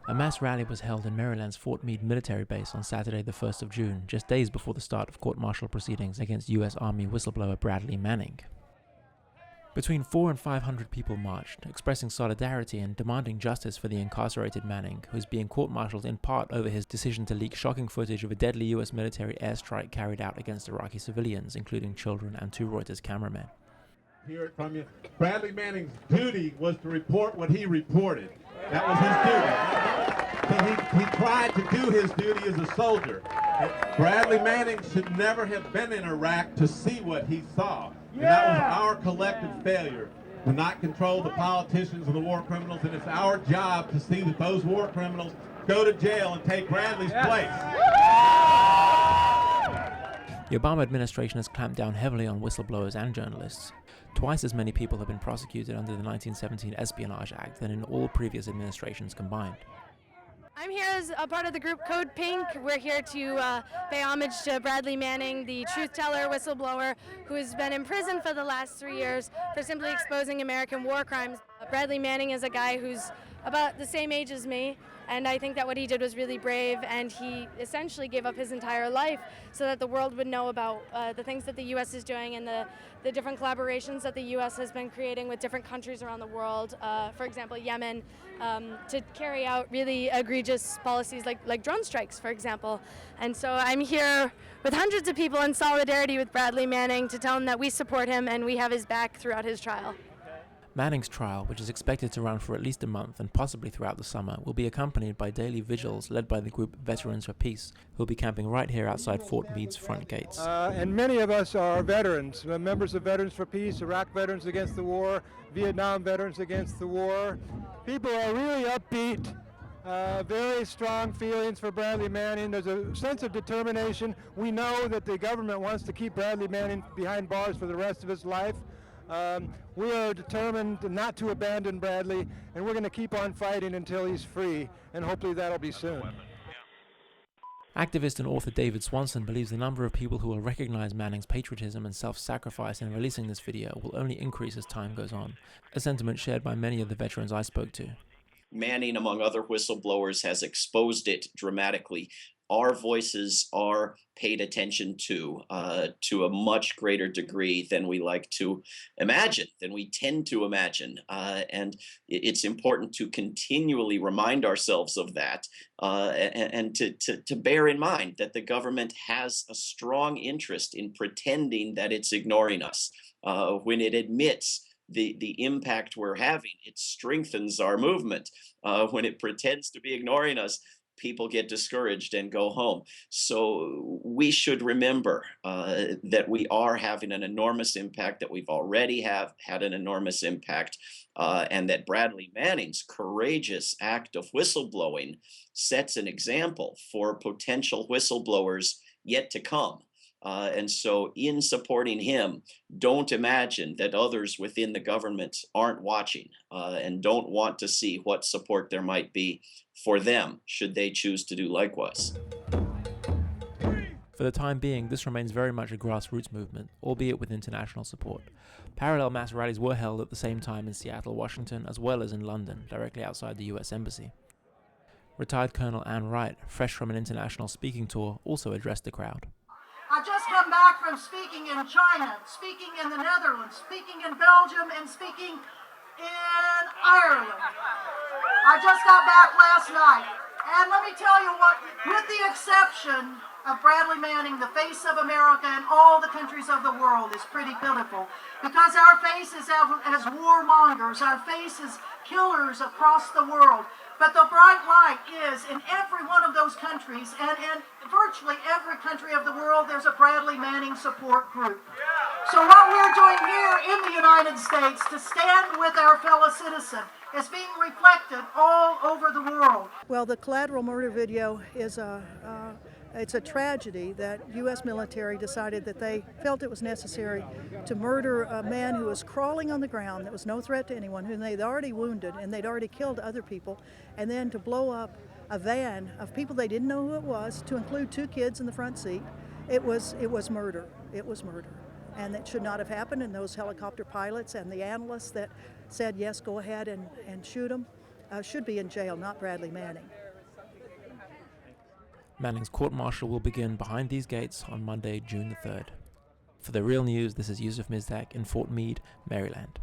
A mass rally was held in Maryland's Fort Meade military base on Saturday the 1st of June, just days before the start of court-martial proceedings against U.S. Army whistleblower Bradley Manning. Between 400 and 500 people marched, expressing solidarity and demanding justice for the incarcerated Manning, who is being court-martialed in part over his decision to leak shocking footage of a deadly U.S. military airstrike carried out against Iraqi civilians, including children and 2 Reuters cameramen. Hear it from you. Bradley Manning's duty was to report what he reported. That was his duty. So he tried to do his duty as a soldier. And Bradley Manning should never have been in Iraq to see what he saw. And that was our collective failure to not control the politicians and the war criminals, and it's our job to see that those war criminals go to jail and take Bradley's place. The Obama administration has clamped down heavily on whistleblowers and journalists. Twice as many people have been prosecuted under the 1917 Espionage Act than in all previous administrations combined. I'm here as a part of the group Code Pink. We're here to pay homage to Bradley Manning, the truth teller, whistleblower, who has been in prison for the last 3 years for simply exposing American war crimes. Bradley Manning is a guy who's about the same age as me, and I think that what he did was really brave, and he essentially gave up his entire life so that the world would know about the things that the U.S. is doing and the different collaborations that the U.S. has been creating with different countries around the world, for example, Yemen, to carry out really egregious policies like drone strikes, for example. And so I'm here with hundreds of people in solidarity with Bradley Manning to tell him that we support him and we have his back throughout his trial. Manning's trial, which is expected to run for at least a month and possibly throughout the summer, will be accompanied by daily vigils led by the group Veterans for Peace, who will be camping right here outside Fort Meade's front gates. And many of us are veterans, members of Veterans for Peace, Iraq Veterans Against the War, Vietnam Veterans Against the War. People are really upbeat, very strong feelings for Bradley Manning. There's a sense of determination. We know that the government wants to keep Bradley Manning behind bars for the rest of his life. We are determined not to abandon Bradley, and we're going to keep on fighting until he's free, and hopefully that'll be soon. Activist and author David Swanson believes the number of people who will recognize Manning's patriotism and self-sacrifice in releasing this video will only increase as time goes on, a sentiment shared by many of the veterans I spoke to. Manning, among other whistleblowers, has exposed it dramatically. Our voices are paid attention to a much greater degree than we like to imagine, than we tend to imagine. And it's important to continually remind ourselves of that and to bear in mind that the government has a strong interest in pretending that it's ignoring us. When it admits the impact we're having, it strengthens our movement. When it pretends to be ignoring us, people get discouraged and go home. So we should remember that we are having an enormous impact, that we've already had an enormous impact, and that Bradley Manning's courageous act of whistleblowing sets an example for potential whistleblowers yet to come. And so in supporting him, don't imagine that others within the government aren't watching and don't want to see what support there might be for them, should they choose to do likewise. For the time being, this remains very much a grassroots movement, albeit with international support. Parallel mass rallies were held at the same time in Seattle, Washington, as well as in London, directly outside the US Embassy. Retired Colonel Ann Wright, fresh from an international speaking tour, also addressed the crowd. I just come back from speaking in China, speaking in the Netherlands, speaking in Belgium, and speaking in Ireland. I just got back last night. And let me tell you what, with the exception of Bradley Manning, the face of America and all the countries of the world is pretty pitiful. Because our face is as warmongers, our face is killers across the world. But the bright light is in every one of those countries, and in virtually every country of the world, there's a Bradley Manning support group. So what we're doing here in the United States to stand with our fellow citizen is being reflected all over the world. Well, the collateral murder video is it's a tragedy that U.S. military decided that they felt it was necessary to murder a man who was crawling on the ground that was no threat to anyone, whom they'd already wounded and they'd already killed other people, and then to blow up a van of people they didn't know who it was, to include 2 kids in the front seat. It was murder. It was murder. And that should not have happened, and those helicopter pilots and the analysts that said, yes, go ahead and shoot them, should be in jail, not Bradley Manning. Manning's court-martial will begin behind these gates on Monday, June the 3rd. For the Real News, this is Yusuf Mizdak in Fort Meade, Maryland.